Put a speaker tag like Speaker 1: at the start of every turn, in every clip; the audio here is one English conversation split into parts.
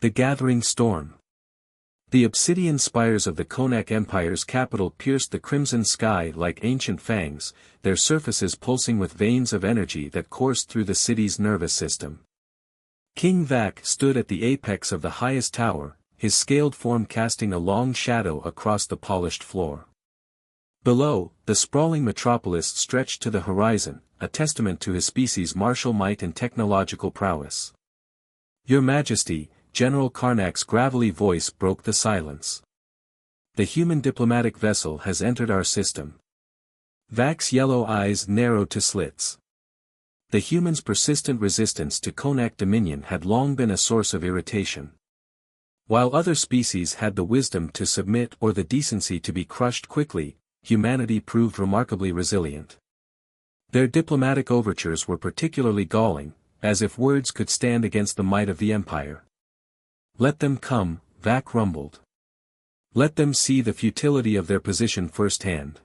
Speaker 1: The gathering storm. The obsidian spires of the Konac Empire's capital pierced the crimson sky like ancient fangs, their surfaces pulsing with veins of energy that coursed through the city's nervous system. King Vhack stood at the apex of the highest tower, his scaled form casting a long shadow across the polished floor. Below, the sprawling metropolis stretched to the horizon, a testament to his species' martial might and technological prowess. "Your Majesty," General Karnak's gravelly voice broke the silence. "The human diplomatic vessel has entered our system." Vhack's yellow eyes narrowed to slits. The human's persistent resistance to Konac dominion had long been a source of irritation. While other species had the wisdom to submit or the decency to be crushed quickly, humanity proved remarkably resilient. Their diplomatic overtures were particularly galling, as if words could stand against the might of the Empire. "Let them come," Vhack rumbled. "Let them see the futility of their position firsthand."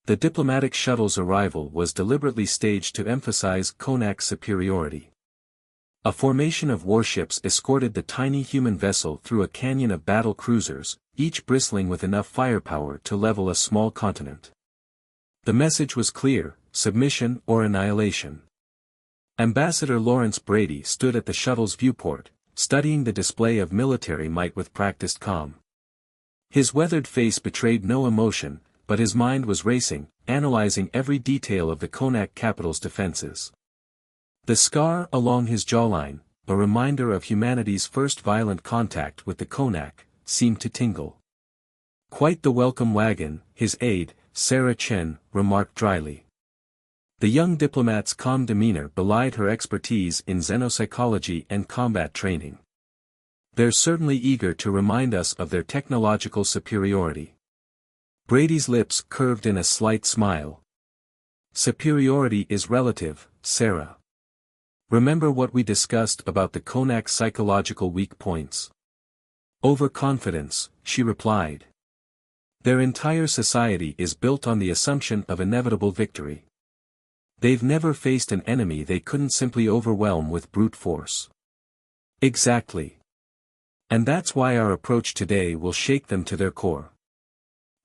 Speaker 1: The diplomatic shuttle's arrival was deliberately staged to emphasize Konak's superiority. A formation of warships escorted the tiny human vessel through a canyon of battle cruisers, each bristling with enough firepower to level a small continent. The message was clear: submission or annihilation. Ambassador Lawrence Brady stood at the shuttle's viewport, studying the display of military might with practiced calm. His weathered face betrayed no emotion, but his mind was racing, analyzing every detail of the Konac capital's defenses. The scar along his jawline, a reminder of humanity's first violent contact with the Konac, seemed to tingle. "Quite the welcome wagon," his aide, Sarah Chen, remarked dryly. The young diplomat's calm demeanor belied her expertise in xenopsychology and combat training. "They're certainly eager to remind us of their technological superiority." Brady's lips curved in a slight smile. "Superiority is relative, Sarah. Remember what we discussed about the Konak's psychological weak points." "Overconfidence," she replied. "Their entire society is built on the assumption of inevitable victory. They've never faced an enemy they couldn't simply overwhelm with brute force." "Exactly. And that's why our approach today will shake them to their core."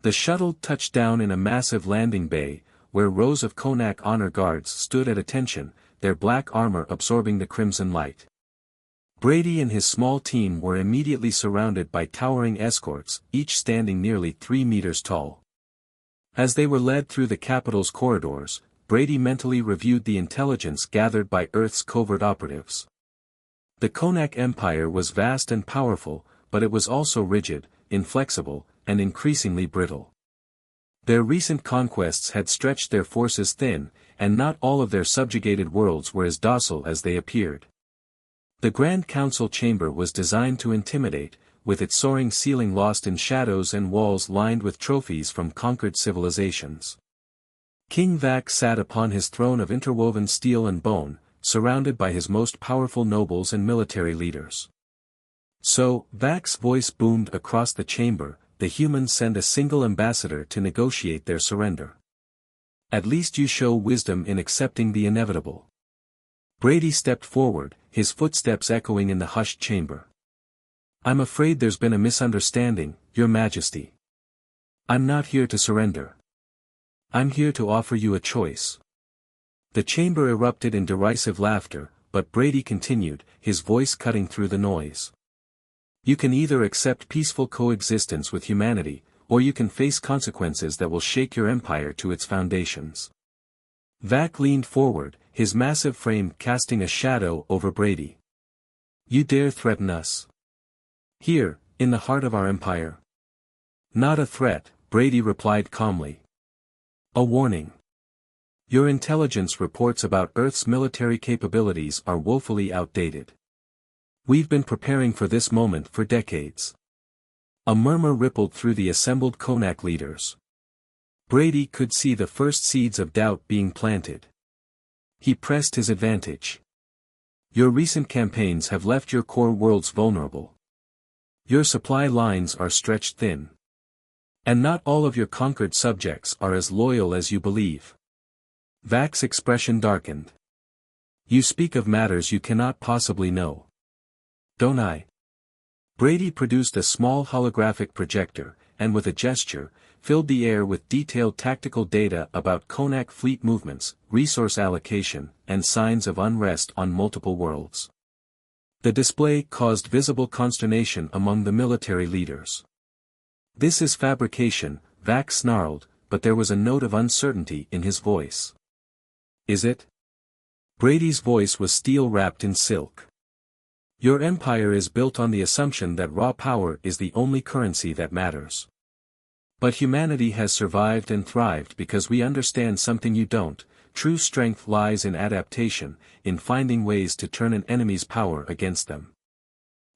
Speaker 1: The shuttle touched down in a massive landing bay, where rows of Konac honor guards stood at attention, their black armor absorbing the crimson light. Brady and his small team were immediately surrounded by towering escorts, each standing nearly 3 meters tall. As they were led through the capital's corridors, Brady mentally reviewed the intelligence gathered by Earth's covert operatives. The Konac Empire was vast and powerful, but it was also rigid, inflexible, and increasingly brittle. Their recent conquests had stretched their forces thin, and not all of their subjugated worlds were as docile as they appeared. The Grand Council chamber was designed to intimidate, with its soaring ceiling lost in shadows and walls lined with trophies from conquered civilizations. King Vhack sat upon his throne of interwoven steel and bone, surrounded by his most powerful nobles and military leaders. "So," Vhack's voice boomed across the chamber, "the humans send a single ambassador to negotiate their surrender. At least you show wisdom in accepting the inevitable." Brady stepped forward, his footsteps echoing in the hushed chamber. "I'm afraid there's been a misunderstanding, Your Majesty. I'm not here to surrender. I'm here to offer you a choice." The chamber erupted in derisive laughter, but Brady continued, his voice cutting through the noise. "You can either accept peaceful coexistence with humanity, or you can face consequences that will shake your empire to its foundations." Vhack leaned forward, his massive frame casting a shadow over Brady. "You dare threaten us? Here, in the heart of our empire?" "Not a threat," Brady replied calmly. "A warning. Your intelligence reports about Earth's military capabilities are woefully outdated. We've been preparing for this moment for decades." A murmur rippled through the assembled Konac leaders. Brady could see the first seeds of doubt being planted. He pressed his advantage. "Your recent campaigns have left your core worlds vulnerable. Your supply lines are stretched thin. And not all of your conquered subjects are as loyal as you believe." Vhack's expression darkened. "You speak of matters you cannot possibly know. Don't I?" Brady produced a small holographic projector, and with a gesture, filled the air with detailed tactical data about Konac fleet movements, resource allocation, and signs of unrest on multiple worlds. The display caused visible consternation among the military leaders. "This is fabrication," Vhack snarled, but there was a note of uncertainty in his voice. "Is it?" Brady's voice was steel wrapped in silk. "Your empire is built on the assumption that raw power is the only currency that matters. But humanity has survived and thrived because we understand something you don't. True strength lies in adaptation, in finding ways to turn an enemy's power against them."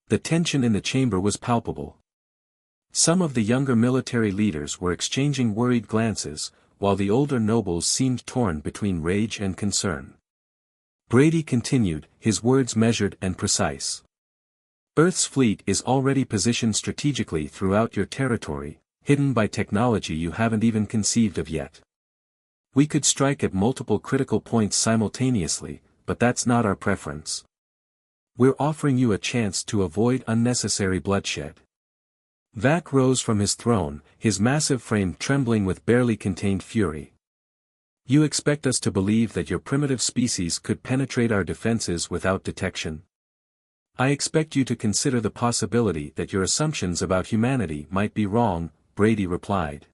Speaker 1: The tension in the chamber was palpable. Some of the younger military leaders were exchanging worried glances, while the older nobles seemed torn between rage and concern. Brady continued, his words measured and precise. "Earth's fleet is already positioned strategically throughout your territory, hidden by technology you haven't even conceived of yet. We could strike at multiple critical points simultaneously, but that's not our preference. We're offering you a chance to avoid unnecessary bloodshed." Vhack rose from his throne, his massive frame trembling with barely contained fury. "You expect us to believe that your primitive species could penetrate our defenses without detection? I expect you to consider the possibility that your assumptions about humanity might be wrong," Brady replied.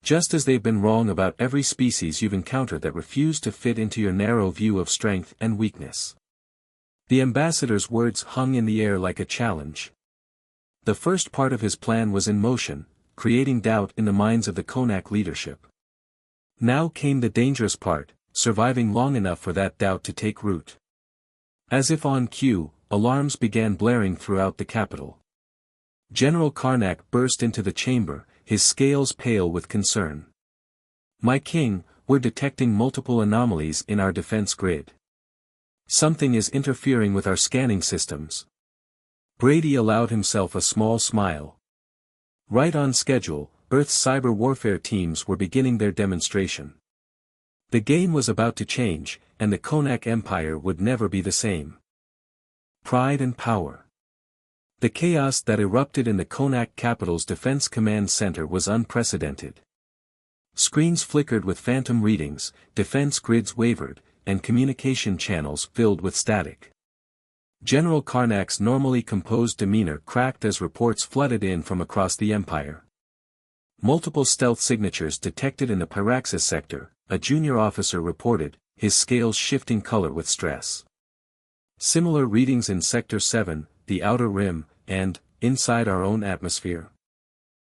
Speaker 1: "Just as they've been wrong about every species you've encountered that refused to fit into your narrow view of strength and weakness." The ambassador's words hung in the air like a challenge. The first part of his plan was in motion, creating doubt in the minds of the Konac leadership. Now came the dangerous part, surviving long enough for that doubt to take root. As if on cue, alarms began blaring throughout the capital. General Konac burst into the chamber, his scales pale with concern. "My king, we're detecting multiple anomalies in our defense grid. Something is interfering with our scanning systems." Brady allowed himself a small smile. Right on schedule, Earth's cyber warfare teams were beginning their demonstration. The game was about to change, and the Konac Empire would never be the same. Pride and power. The chaos that erupted in the Konac capital's Defense Command Center was unprecedented. Screens flickered with phantom readings, defense grids wavered, and communication channels filled with static. General Konac's normally composed demeanor cracked as reports flooded in from across the empire. Multiple stealth signatures detected in the Pyraxis sector, a junior officer reported, his scales shifting color with stress. Similar readings in Sector 7, the Outer Rim, and, inside our own atmosphere.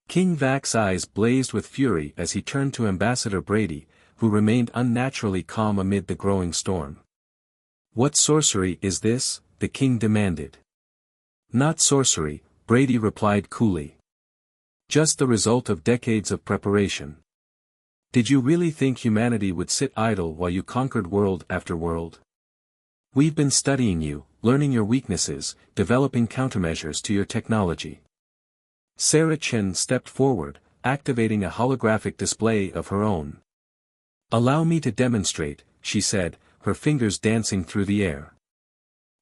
Speaker 1: King Vhack's eyes blazed with fury as he turned to Ambassador Brady, who remained unnaturally calm amid the growing storm. "What sorcery is this?" the king demanded. "Not sorcery," Brady replied coolly. "Just the result of decades of preparation. Did you really think humanity would sit idle while you conquered world after world? We've been studying you, learning your weaknesses, developing countermeasures to your technology." Sarah Chen stepped forward, activating a holographic display of her own. "Allow me to demonstrate," she said, her fingers dancing through the air.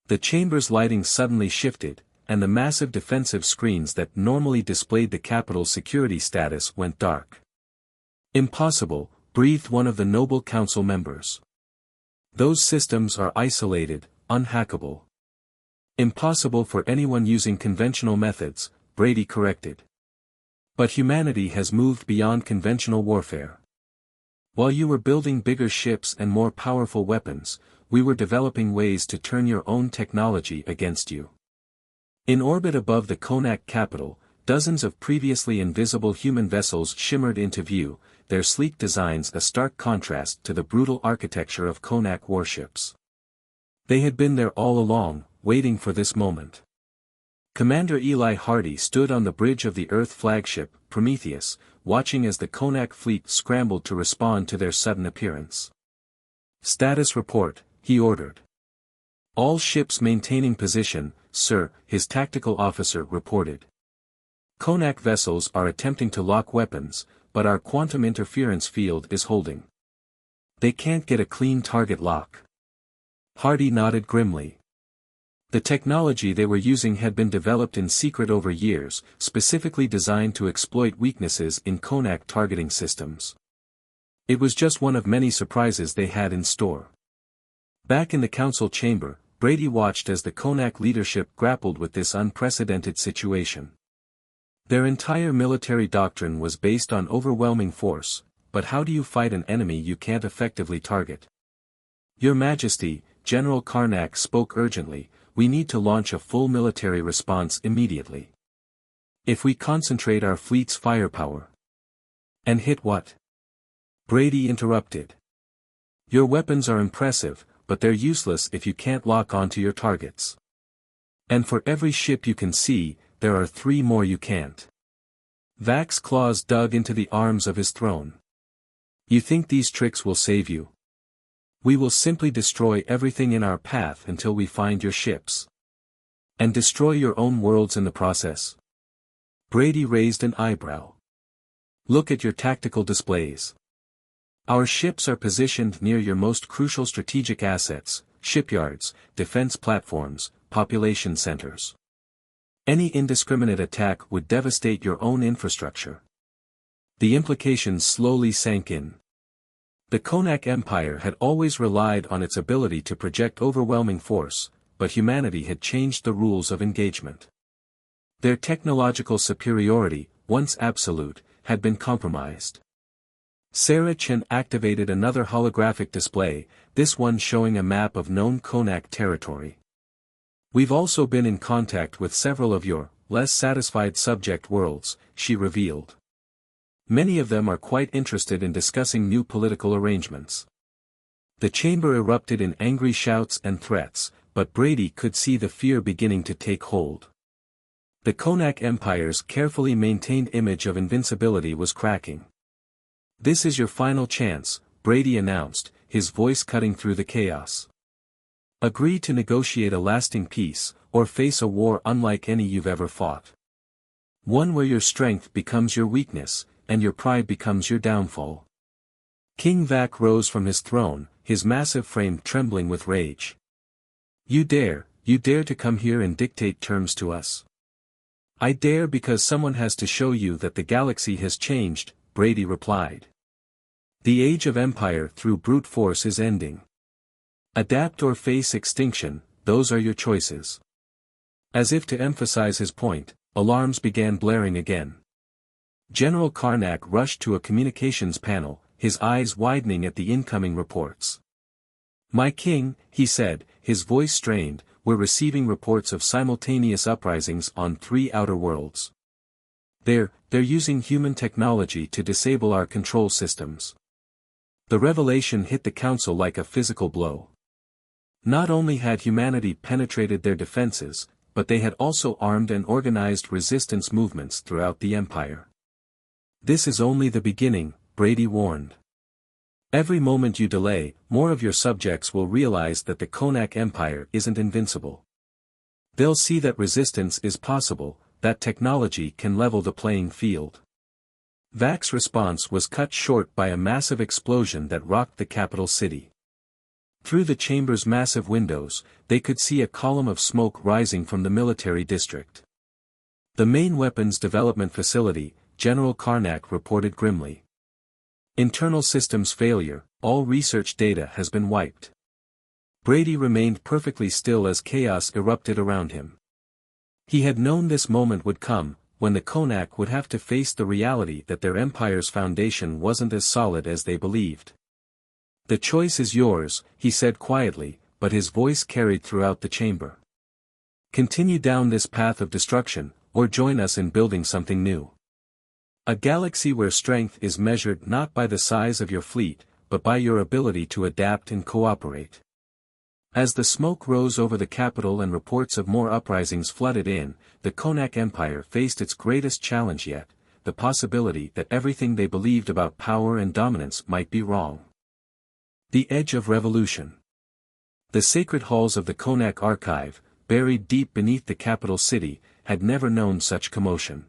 Speaker 1: The chamber's lighting suddenly shifted, and the massive defensive screens that normally displayed the capital's security status went dark. "Impossible," breathed one of the noble council members. "Those systems are isolated, unhackable." "Impossible for anyone using conventional methods," Brady corrected. "But humanity has moved beyond conventional warfare. While you were building bigger ships and more powerful weapons, we were developing ways to turn your own technology against you." In orbit above the Konac capital, dozens of previously invisible human vessels shimmered into view, their sleek designs a stark contrast to the brutal architecture of Konac warships. They had been there all along, waiting for this moment. Commander Eli Hardy stood on the bridge of the Earth flagship, Prometheus, watching as the Konac fleet scrambled to respond to their sudden appearance. "Status report," he ordered. "All ships maintaining position, sir," his tactical officer reported. "Konac vessels are attempting to lock weapons, but our quantum interference field is holding. They can't get a clean target lock." Hardy nodded grimly. The technology they were using had been developed in secret over years, specifically designed to exploit weaknesses in Konac targeting systems. It was just one of many surprises they had in store. Back in the council chamber, Brady watched as the Konac leadership grappled with this unprecedented situation. Their entire military doctrine was based on overwhelming force, but how do you fight an enemy you can't effectively target? Your Majesty, General Konac spoke urgently, we need to launch a full military response immediately. If we concentrate our fleet's firepower. And hit what? Brady interrupted. Your weapons are impressive, but they're useless if you can't lock onto your targets. And for every ship you can see, there are 3 more you can't. Vhack's claws dug into the arms of his throne. You think these tricks will save you? We will simply destroy everything in our path until we find your ships. And destroy your own worlds in the process. Brady raised an eyebrow. Look at your tactical displays. Our ships are positioned near your most crucial strategic assets, shipyards, defense platforms, population centers. Any indiscriminate attack would devastate your own infrastructure. The implications slowly sank in. The Konac Empire had always relied on its ability to project overwhelming force, but humanity had changed the rules of engagement. Their technological superiority, once absolute, had been compromised. Sarah Chen activated another holographic display, this one showing a map of known Konac territory. We've also been in contact with several of your, less satisfied subject worlds, she revealed. Many of them are quite interested in discussing new political arrangements. The chamber erupted in angry shouts and threats, but Brady could see the fear beginning to take hold. The Konac Empire's carefully maintained image of invincibility was cracking. This is your final chance, Brady announced, his voice cutting through the chaos. Agree to negotiate a lasting peace, or face a war unlike any you've ever fought. One where your strength becomes your weakness, and your pride becomes your downfall. King Vhack rose from his throne, his massive frame trembling with rage. You dare to come here and dictate terms to us? I dare because someone has to show you that the galaxy has changed, Brady replied. The age of empire through brute force is ending. Adapt or face extinction, those are your choices. As if to emphasize his point, alarms began blaring again. General Konac rushed to a communications panel, his eyes widening at the incoming reports. My king, he said, his voice strained, we're receiving reports of simultaneous uprisings on 3 outer worlds. They're using human technology to disable our control systems. The revelation hit the council like a physical blow. Not only had humanity penetrated their defenses, but they had also armed and organized resistance movements throughout the empire. This is only the beginning, Brady warned. Every moment you delay, more of your subjects will realize that the Konac Empire isn't invincible. They'll see that resistance is possible, that technology can level the playing field. Vhack's response was cut short by a massive explosion that rocked the capital city. Through the chamber's massive windows, they could see a column of smoke rising from the military district. The main weapons development facility, General Konac reported grimly. Internal systems failure, all research data has been wiped. Brady remained perfectly still as chaos erupted around him. He had known this moment would come, when the Konac would have to face the reality that their empire's foundation wasn't as solid as they believed. The choice is yours, he said quietly, but his voice carried throughout the chamber. Continue down this path of destruction, or join us in building something new. A galaxy where strength is measured not by the size of your fleet, but by your ability to adapt and cooperate. As the smoke rose over the capital and reports of more uprisings flooded in, the Konac Empire faced its greatest challenge yet, the possibility that everything they believed about power and dominance might be wrong. The edge of revolution. The sacred halls of the Konac Archive, buried deep beneath the capital city, had never known such commotion.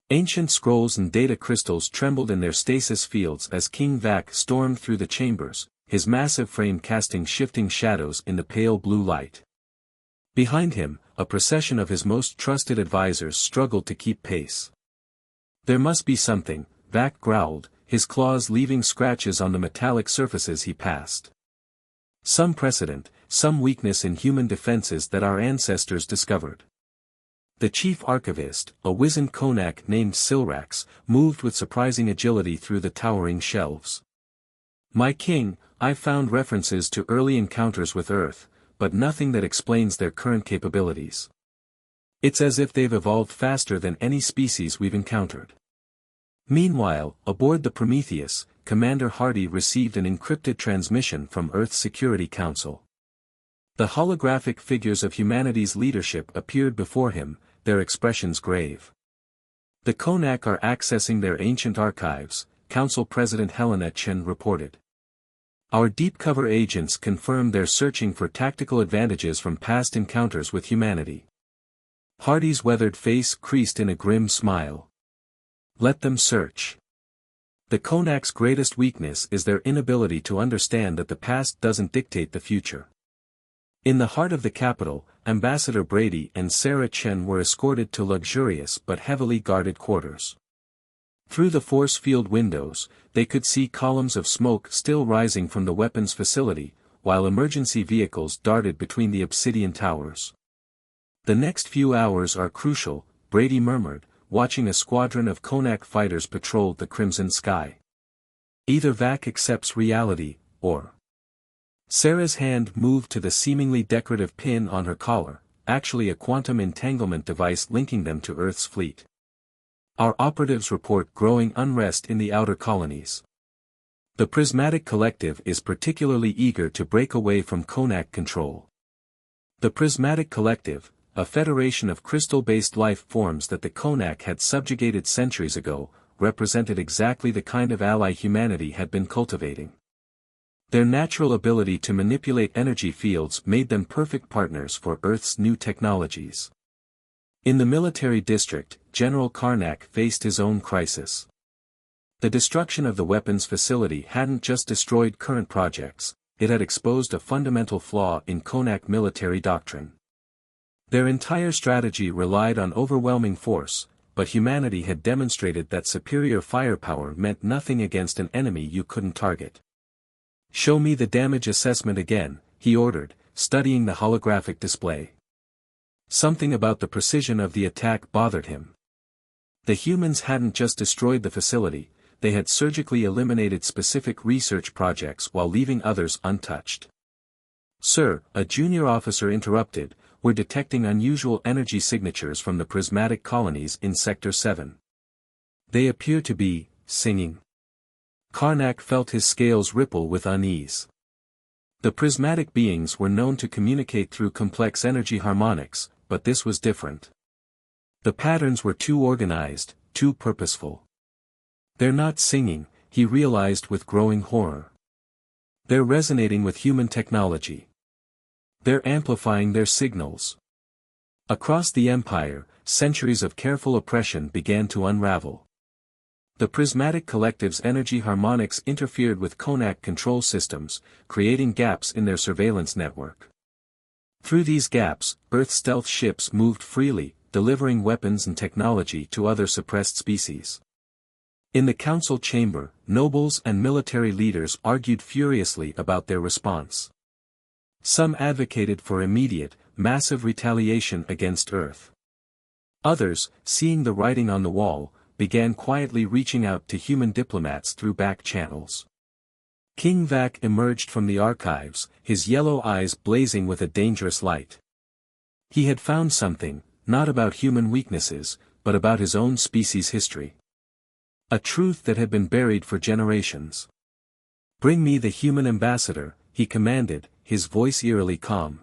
Speaker 1: Ancient scrolls and data crystals trembled in their stasis fields as King Vhack stormed through the chambers, his massive frame casting shifting shadows in the pale blue light. Behind him, a procession of his most trusted advisors struggled to keep pace. There must be something, Vhack growled, his claws leaving scratches on the metallic surfaces he passed. Some precedent, some weakness in human defenses that our ancestors discovered. The chief archivist, a wizened Konac named Silrax, moved with surprising agility through the towering shelves. My king, I've found references to early encounters with Earth, but nothing that explains their current capabilities. It's as if they've evolved faster than any species we've encountered. Meanwhile, aboard the Prometheus, Commander Hardy received an encrypted transmission from Earth's Security Council. The holographic figures of humanity's leadership appeared before him, their expressions grave. The Konac are accessing their ancient archives, Council President Helena Chen reported. Our deep cover agents confirm they're searching for tactical advantages from past encounters with humanity. Hardy's weathered face creased in a grim smile. Let them search. The Konac's greatest weakness is their inability to understand that the past doesn't dictate the future. In the heart of the capital, Ambassador Brady and Sarah Chen were escorted to luxurious but heavily guarded quarters. Through the force field windows, they could see columns of smoke still rising from the weapons facility, while emergency vehicles darted between the obsidian towers. The next few hours are crucial, Brady murmured, watching a squadron of Konac fighters patrol the crimson sky. Either Vhack accepts reality, or... Sarah's hand moved to the seemingly decorative pin on her collar, actually a quantum entanglement device linking them to Earth's fleet. Our operatives report growing unrest in the outer colonies. The Prismatic Collective is particularly eager to break away from Konac control. The Prismatic Collective, a federation of crystal-based life forms that the Konac had subjugated centuries ago, represented exactly the kind of ally humanity had been cultivating. Their natural ability to manipulate energy fields made them perfect partners for Earth's new technologies. In the military district, General Karnak faced his own crisis. The destruction of the weapons facility hadn't just destroyed current projects, it had exposed a fundamental flaw in Konac military doctrine. Their entire strategy relied on overwhelming force, but humanity had demonstrated that superior firepower meant nothing against an enemy you couldn't target. Show me the damage assessment again, he ordered, studying the holographic display. Something about the precision of the attack bothered him. The humans hadn't just destroyed the facility, they had surgically eliminated specific research projects while leaving others untouched. Sir, a junior officer interrupted, we're detecting unusual energy signatures from the prismatic colonies in Sector 7. They appear to be singing. Karnak felt his scales ripple with unease. The prismatic beings were known to communicate through complex energy harmonics, but this was different. The patterns were too organized, too purposeful. They're not singing, he realized with growing horror. They're resonating with human technology. They're amplifying their signals. Across the Empire, centuries of careful oppression began to unravel. The Prismatic Collective's energy harmonics interfered with Konac control systems, creating gaps in their surveillance network. Through these gaps, Earth stealth ships moved freely, delivering weapons and technology to other suppressed species. In the council chamber, nobles and military leaders argued furiously about their response. Some advocated for immediate, massive retaliation against Earth. Others, seeing the writing on the wall, began quietly reaching out to human diplomats through back channels. King Vhack emerged from the archives, his yellow eyes blazing with a dangerous light. He had found something, not about human weaknesses, but about his own species' history. A truth that had been buried for generations. Bring me the human ambassador, he commanded, his voice eerily calm.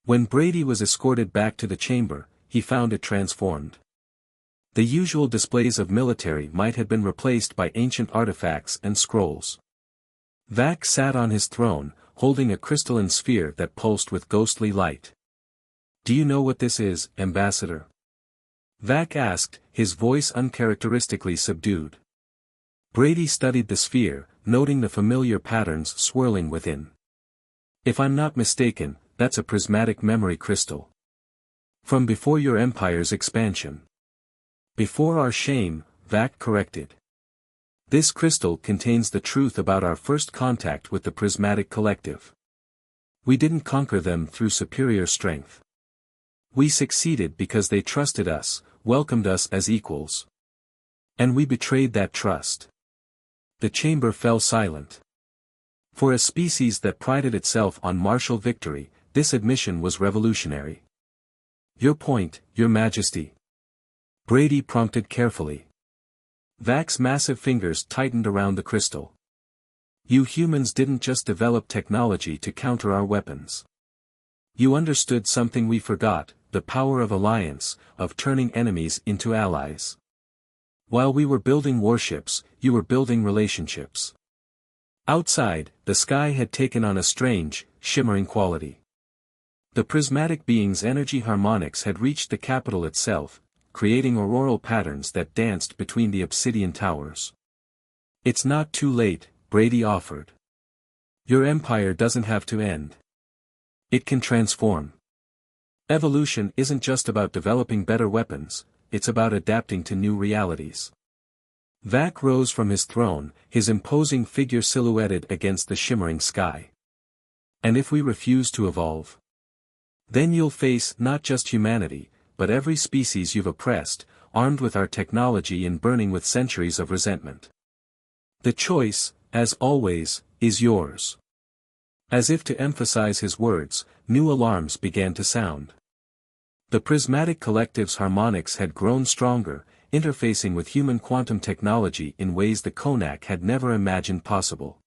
Speaker 1: When Brady was escorted back to the chamber, he found it transformed. The usual displays of military might have been replaced by ancient artifacts and scrolls. Vhack sat on his throne, holding a crystalline sphere that pulsed with ghostly light. Do you know what this is, Ambassador? Vhack asked, his voice uncharacteristically subdued. Brady studied the sphere, noting the familiar patterns swirling within. If I'm not mistaken, that's a prismatic memory crystal. From before your empire's expansion. Before our shame, Vhack corrected. This crystal contains the truth about our first contact with the Prismatic Collective. We didn't conquer them through superior strength. We succeeded because they trusted us, welcomed us as equals. And we betrayed that trust. The chamber fell silent. For a species that prided itself on martial victory, this admission was revolutionary. Your point, Your Majesty. Brady prompted carefully. Vhack's massive fingers tightened around the crystal. You humans didn't just develop technology to counter our weapons. You understood something we forgot, the power of alliance, of turning enemies into allies. While we were building warships, you were building relationships. Outside, the sky had taken on a strange, shimmering quality. The prismatic being's energy harmonics had reached the capital itself, creating auroral patterns that danced between the obsidian towers. It's not too late, Brady offered. Your empire doesn't have to end. It can transform. Evolution isn't just about developing better weapons, it's about adapting to new realities. Vhack rose from his throne, his imposing figure silhouetted against the shimmering sky. And if we refuse to evolve? Then you'll face not just humanity, but every species you've oppressed, armed with our technology and burning with centuries of resentment. The choice, as always, is yours. As if to emphasize his words, new alarms began to sound. The Prismatic Collective's harmonics had grown stronger, interfacing with human quantum technology in ways the Konac had never imagined possible.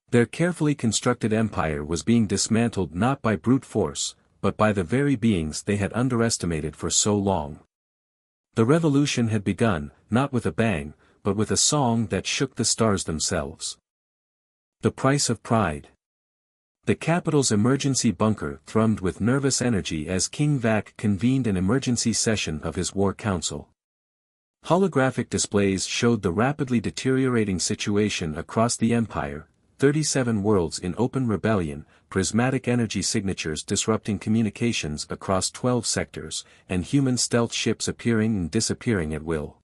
Speaker 1: Their carefully constructed empire was being dismantled not by brute force, but by the very beings they had underestimated for so long. The revolution had begun, not with a bang, but with a song that shook the stars themselves. The price of pride. The capital's emergency bunker thrummed with nervous energy as King Vhack convened an emergency session of his war council. Holographic displays showed the rapidly deteriorating situation across the empire, 37 worlds in open rebellion, prismatic energy signatures disrupting communications across 12 sectors, and human stealth ships appearing and disappearing at will.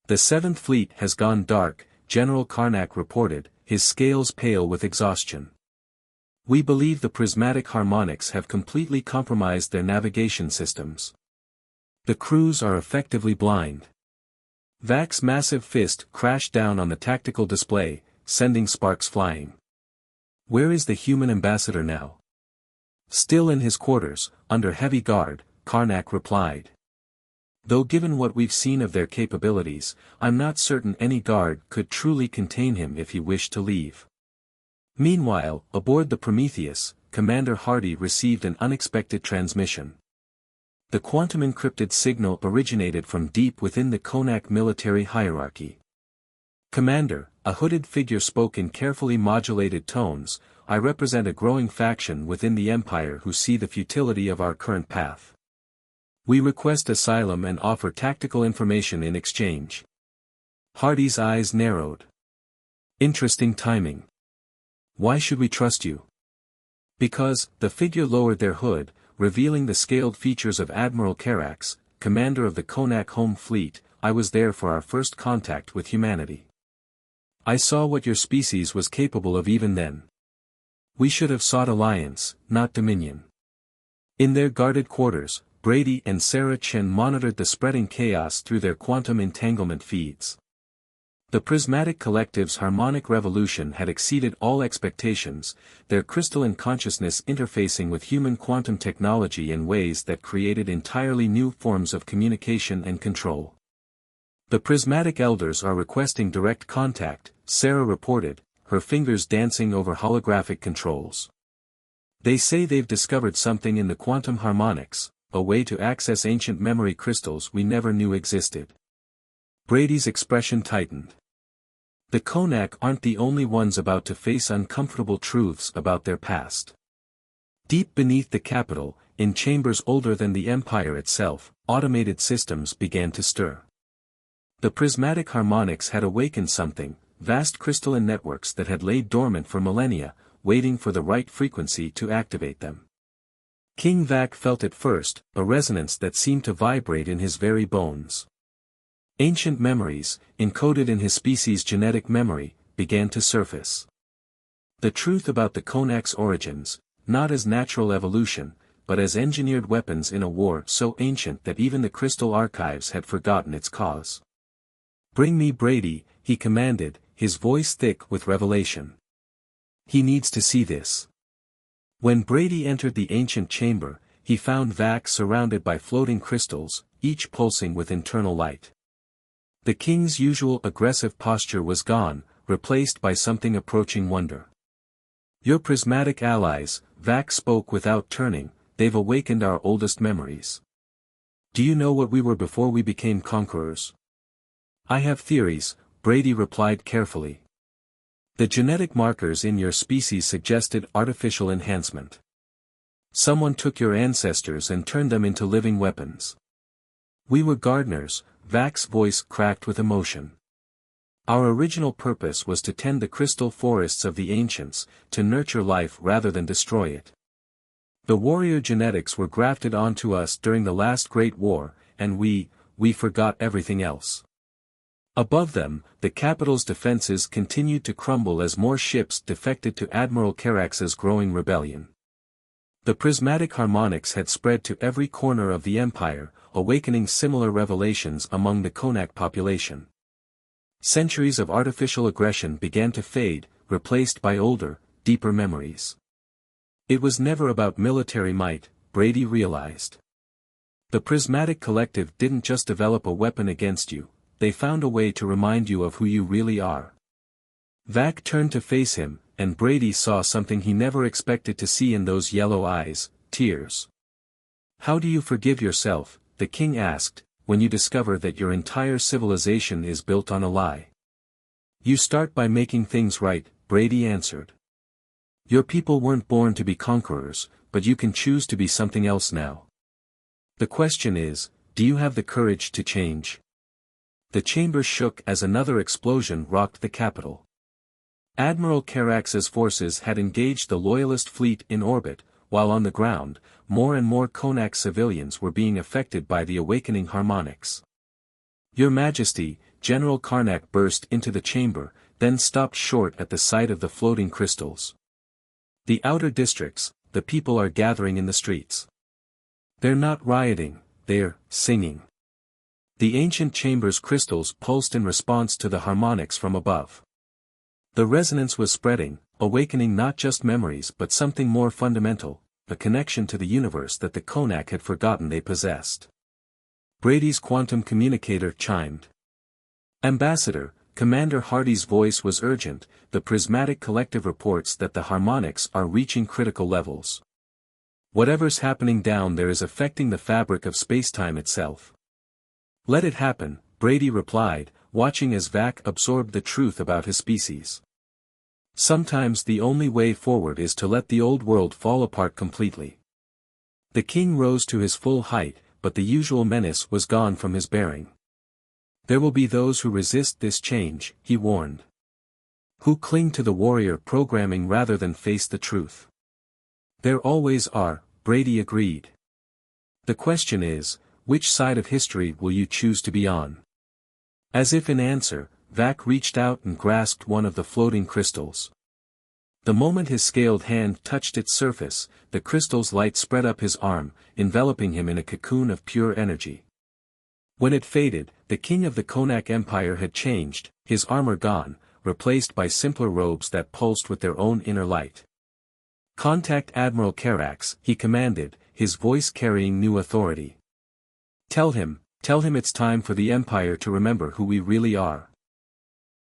Speaker 1: The Seventh Fleet has gone dark, General Konac reported, his scales pale with exhaustion. We believe the prismatic harmonics have completely compromised their navigation systems. The crews are effectively blind. Vhack's massive fist crashed down on the tactical display, sending sparks flying. Where is the human ambassador now? Still in his quarters, under heavy guard, Konac replied. Though given what we've seen of their capabilities, I'm not certain any guard could truly contain him if he wished to leave. Meanwhile, aboard the Prometheus, Commander Hardy received an unexpected transmission. The quantum-encrypted signal originated from deep within the Konac military hierarchy. Commander, a hooded figure spoke in carefully modulated tones, I represent a growing faction within the Empire who see the futility of our current path. We request asylum and offer tactical information in exchange. Hardy's eyes narrowed. Interesting timing. Why should we trust you? Because, the figure lowered their hood, revealing the scaled features of Admiral Karax, commander of the Konac Home Fleet. I was there for our first contact with humanity. I saw what your species was capable of even then. We should have sought alliance, not dominion. In their guarded quarters, Brady and Sarah Chen monitored the spreading chaos through their quantum entanglement feeds. The Prismatic Collective's harmonic revolution had exceeded all expectations, their crystalline consciousness interfacing with human quantum technology in ways that created entirely new forms of communication and control. The Prismatic Elders are requesting direct contact, Sarah reported, her fingers dancing over holographic controls. They say they've discovered something in the quantum harmonics, a way to access ancient memory crystals we never knew existed. Brady's expression tightened. The Konac aren't the only ones about to face uncomfortable truths about their past. Deep beneath the capital, in chambers older than the Empire itself, automated systems began to stir. The prismatic harmonics had awakened something, vast crystalline networks that had laid dormant for millennia, waiting for the right frequency to activate them. King Vhack felt at first, a resonance that seemed to vibrate in his very bones. Ancient memories, encoded in his species' genetic memory, began to surface. The truth about the Konak's origins, not as natural evolution, but as engineered weapons in a war so ancient that even the crystal archives had forgotten its cause. "Bring me Brady," he commanded, his voice thick with revelation. "He needs to see this." When Brady entered the ancient chamber, he found Vhack surrounded by floating crystals, each pulsing with internal light. The king's usual aggressive posture was gone, replaced by something approaching wonder. "Your prismatic allies," Vhack spoke without turning, "they've awakened our oldest memories. Do you know what we were before we became conquerors?" "I have theories," Brady replied carefully. "The genetic markers in your species suggested artificial enhancement. Someone took your ancestors and turned them into living weapons. We were gardeners," Vhack's voice cracked with emotion. "Our original purpose was to tend the crystal forests of the ancients, to nurture life rather than destroy it. The warrior genetics were grafted onto us during the last Great War, and we forgot everything else. Above them, the capital's defenses continued to crumble as more ships defected to Admiral Korak's growing rebellion. The prismatic harmonics had spread to every corner of the empire, awakening similar revelations among the Konac population. Centuries of artificial aggression began to fade, replaced by older, deeper memories. It was never about military might, Brady realized. The Prismatic Collective didn't just develop a weapon against you, they found a way to remind you of who you really are." Vhack turned to face him, and Brady saw something he never expected to see in those yellow eyes: tears. "How do you forgive yourself," the king asked, "when you discover that your entire civilization is built on a lie?" "You start by making things right," Brady answered. "Your people weren't born to be conquerors, but you can choose to be something else now. The question is, do you have the courage to change?" The chamber shook as another explosion rocked the capital. Admiral Korak's forces had engaged the Loyalist fleet in orbit, while on the ground, more and more Konak civilians were being affected by the awakening harmonics. "Your Majesty," General Karnak burst into the chamber, then stopped short at the sight of the floating crystals. "The outer districts, the people are gathering in the streets. They're not rioting, they're singing." The ancient chamber's crystals pulsed in response to the harmonics from above. The resonance was spreading, awakening not just memories but something more fundamental, a connection to the universe that the Konak had forgotten they possessed. Brady's quantum communicator chimed. "Ambassador," Commander Hardy's voice was urgent, "the Prismatic Collective reports that the harmonics are reaching critical levels. Whatever's happening down there is affecting the fabric of spacetime itself." "Let it happen," Brady replied, watching as Vhack absorbed the truth about his species. "Sometimes the only way forward is to let the old world fall apart completely." The king rose to his full height, but the usual menace was gone from his bearing. "There will be those who resist this change," he warned. "Who cling to the warrior programming rather than face the truth." "There always are," Brady agreed. "The question is, which side of history will you choose to be on?" As if in answer, Vhack reached out and grasped one of the floating crystals. The moment his scaled hand touched its surface, the crystal's light spread up his arm, enveloping him in a cocoon of pure energy. When it faded, the king of the Konac Empire had changed, his armor gone, replaced by simpler robes that pulsed with their own inner light. "Contact Admiral Korak," he commanded, his voice carrying new authority. Tell him it's time for the Empire to remember who we really are."